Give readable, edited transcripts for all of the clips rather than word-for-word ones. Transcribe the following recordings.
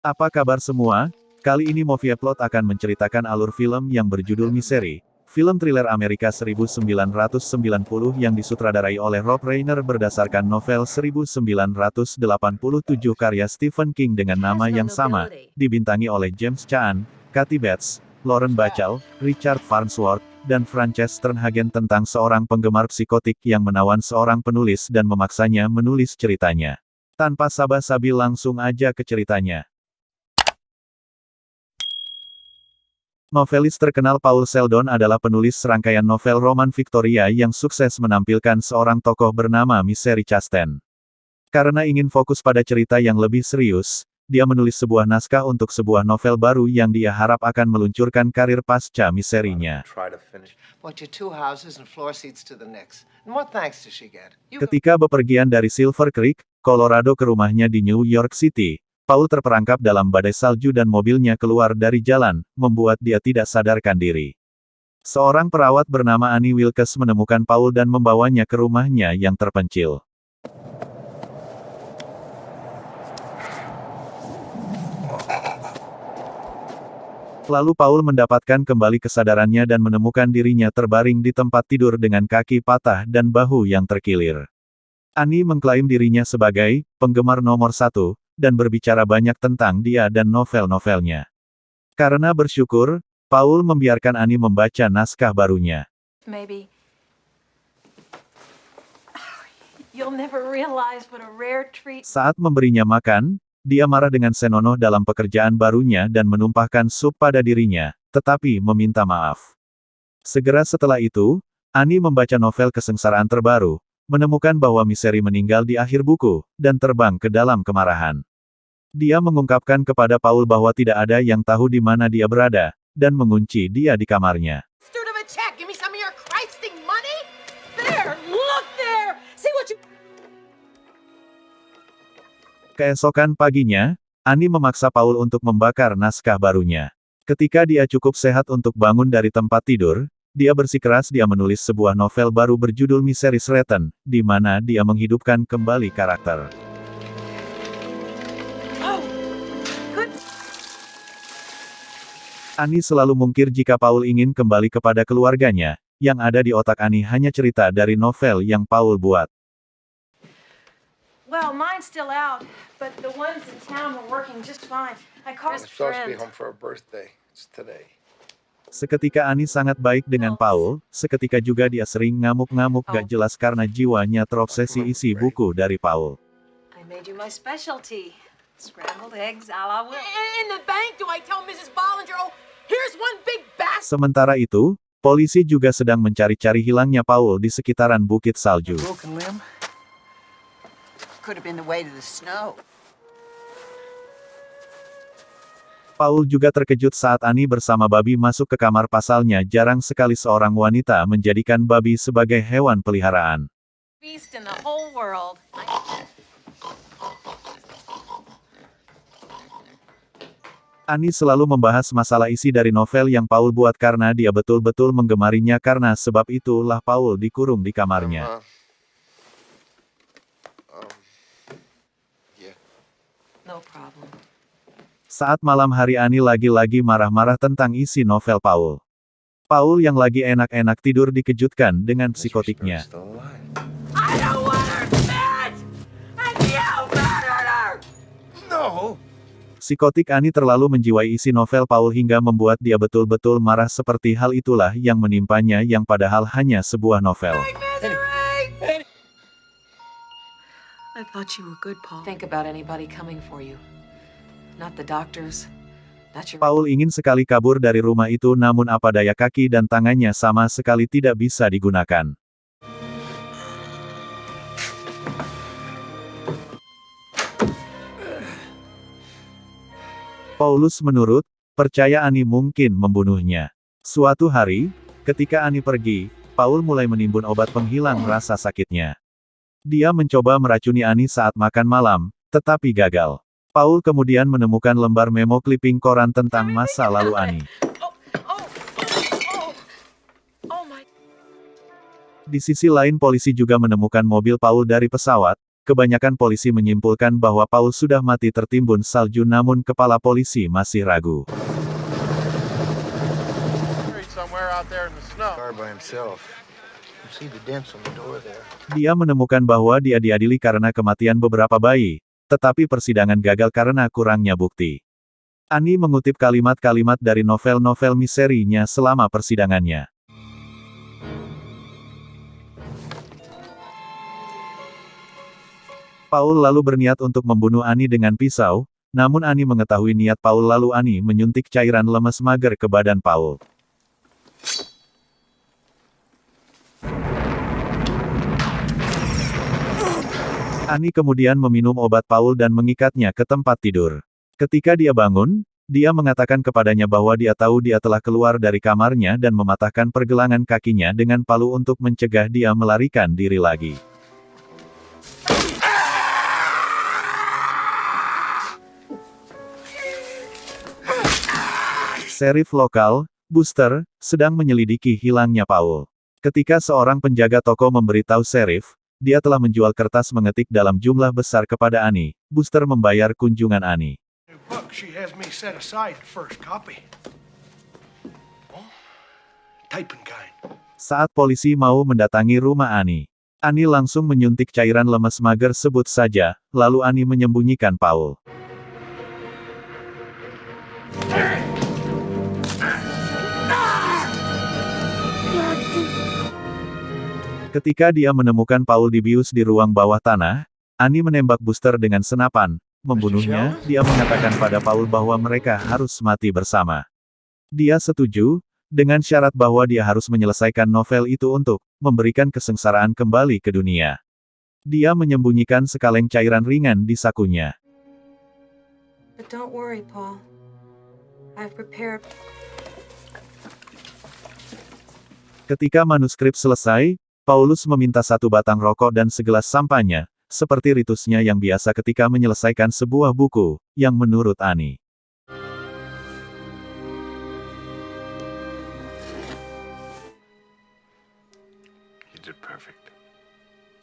Apa kabar semua? Kali ini Movieplot akan menceritakan alur film yang berjudul Misery, film thriller Amerika 1990 yang disutradarai oleh Rob Reiner berdasarkan novel 1987 karya Stephen King dengan nama yang sama, dibintangi oleh James Caan, Kathy Bates, Lauren Bacall, Richard Farnsworth, dan Frances Sternhagen tentang seorang penggemar psikotik yang menawan seorang penulis dan memaksanya menulis ceritanya. Tanpa basa-basi langsung aja ke ceritanya. Novelis terkenal Paul Sheldon adalah penulis serangkaian novel roman Victoria yang sukses menampilkan seorang tokoh bernama Misery Chastain. Karena ingin fokus pada cerita yang lebih serius, dia menulis sebuah naskah untuk sebuah novel baru yang dia harap akan meluncurkan karir pasca Misery-nya. Ketika bepergian dari Silver Creek, Colorado ke rumahnya di New York City, Paul terperangkap dalam badai salju dan mobilnya keluar dari jalan, membuat dia tidak sadarkan diri. Seorang perawat bernama Annie Wilkes menemukan Paul dan membawanya ke rumahnya yang terpencil. Lalu Paul mendapatkan kembali kesadarannya dan menemukan dirinya terbaring di tempat tidur dengan kaki patah dan bahu yang terkilir. Annie mengklaim dirinya sebagai penggemar nomor 1, dan berbicara banyak tentang dia dan novel-novelnya. Karena bersyukur, Paul membiarkan Annie membaca naskah barunya. Saat memberinya makan, dia marah dengan senonoh dalam pekerjaan barunya dan menumpahkan sup pada dirinya, tetapi meminta maaf. Segera setelah itu, Annie membaca novel kesengsaraan terbaru, menemukan bahwa Misery meninggal di akhir buku, dan terbang ke dalam kemarahan. Dia mengungkapkan kepada Paul bahwa tidak ada yang tahu di mana dia berada, dan mengunci dia di kamarnya. Keesokan paginya, Annie memaksa Paul untuk membakar naskah barunya. Ketika dia cukup sehat untuk bangun dari tempat tidur, dia bersikeras dia menulis sebuah novel baru berjudul Misery Written, di mana dia menghidupkan kembali karakter. Annie selalu mungkir jika Paul ingin kembali kepada keluarganya, yang ada di otak Annie hanya cerita dari novel yang Paul buat. Well, mine's still out, but the ones in town were working just fine. I called a friend. Seketika Annie sangat baik dengan Paul, seketika juga dia sering ngamuk-ngamuk gak jelas karena jiwanya terobsesi isi buku dari Paul. I made you my specialty. Scrambled eggs a la Will. In the bank, do I tell Mrs. Bollinger, oh, here's one big bastard. Sementara itu, polisi juga sedang mencari-cari hilangnya Paul di sekitaran bukit salju. Paul juga terkejut saat Annie bersama babi masuk ke kamar pasalnya. Jarang sekali seorang wanita menjadikan babi sebagai hewan peliharaan. Beast in the whole world. Annie selalu membahas masalah isi dari novel yang Paul buat karena dia betul-betul menggemarinya karena sebab itulah Paul dikurung di kamarnya. No problem. Saat malam hari Annie lagi-lagi marah-marah tentang isi novel Paul. Paul yang lagi enak-enak tidur dikejutkan dengan psikotiknya. I don't want her dead! And you murdered her! No! Psikotik Annie terlalu menjiwai isi novel Paul hingga membuat dia betul-betul marah seperti hal itulah yang menimpanya yang padahal hanya sebuah novel. I thought you were good, Paul. Think about anybody coming for you. Not the doctors. Not your... Paul ingin sekali kabur dari rumah itu namun apa daya kaki dan tangannya sama sekali tidak bisa digunakan. Paulus menurut, percaya Annie mungkin membunuhnya. Suatu hari, ketika Annie pergi, Paul mulai menimbun obat penghilang rasa sakitnya. Dia mencoba meracuni Annie saat makan malam, tetapi gagal. Paul kemudian menemukan lembar memo clipping koran tentang masa lalu Annie. Di sisi lain polisi juga menemukan mobil Paul dari pesawat, kebanyakan polisi menyimpulkan bahwa Paul sudah mati tertimbun salju, namun kepala polisi masih ragu. Dia menemukan bahwa dia diadili karena kematian beberapa bayi, tetapi persidangan gagal karena kurangnya bukti. Annie mengutip kalimat-kalimat dari novel-novel misterinya selama persidangannya. Paul lalu berniat untuk membunuh Annie dengan pisau, namun Annie mengetahui niat Paul lalu Annie menyuntik cairan lemes mager ke badan Paul. Annie kemudian meminum obat Paul dan mengikatnya ke tempat tidur. Ketika dia bangun, dia mengatakan kepadanya bahwa dia tahu dia telah keluar dari kamarnya dan mematahkan pergelangan kakinya dengan palu untuk mencegah dia melarikan diri lagi. Sheriff lokal, Buster, sedang menyelidiki hilangnya Paul. Ketika seorang penjaga toko memberitahu Sheriff, dia telah menjual kertas mengetik dalam jumlah besar kepada Annie, Buster membayar kunjungan Annie. Saat polisi mau mendatangi rumah Annie, Annie langsung menyuntik cairan lemes mager sebut saja, lalu Annie menyembunyikan Paul. Ketika dia menemukan Paul dibius di ruang bawah tanah, Annie menembak Buster dengan senapan, membunuhnya. Dia mengatakan pada Paul bahwa mereka harus mati bersama. Dia setuju, dengan syarat bahwa dia harus menyelesaikan novel itu untuk memberikan kesengsaraan kembali ke dunia. Dia menyembunyikan sekaleng cairan ringan di sakunya. But don't worry, Paul. I've prepared. Ketika manuskrip selesai, Paulus meminta satu batang rokok dan segelas sampanya, seperti ritusnya yang biasa ketika menyelesaikan sebuah buku, yang menurut Annie.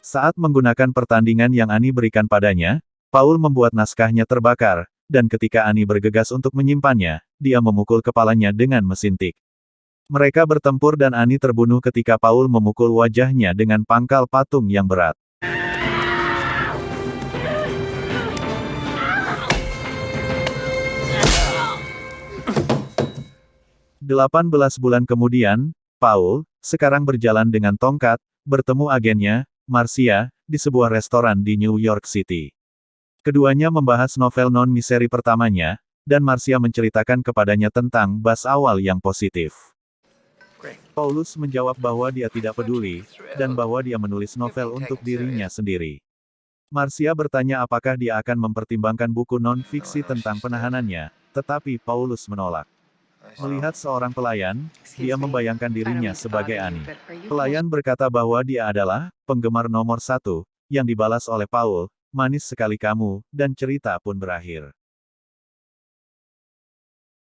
Saat menggunakan pertandingan yang Annie berikan padanya, Paul membuat naskahnya terbakar, dan ketika Annie bergegas untuk menyimpannya, dia memukul kepalanya dengan mesin tik. Mereka bertempur dan Annie terbunuh ketika Paul memukul wajahnya dengan pangkal patung yang berat. 18 bulan kemudian, Paul, sekarang berjalan dengan tongkat, bertemu agennya, Marcia, di sebuah restoran di New York City. Keduanya membahas novel non-misteri pertamanya, dan Marcia menceritakan kepadanya tentang bas awal yang positif. Paulus menjawab bahwa dia tidak peduli, dan bahwa dia menulis novel untuk dirinya sendiri. Marcia bertanya apakah dia akan mempertimbangkan buku non-fiksi tentang penahanannya, tetapi Paulus menolak. Melihat seorang pelayan, dia membayangkan dirinya sebagai Annie. Pelayan berkata bahwa dia adalah penggemar nomor 1, yang dibalas oleh Paul, manis sekali kamu, dan cerita pun berakhir.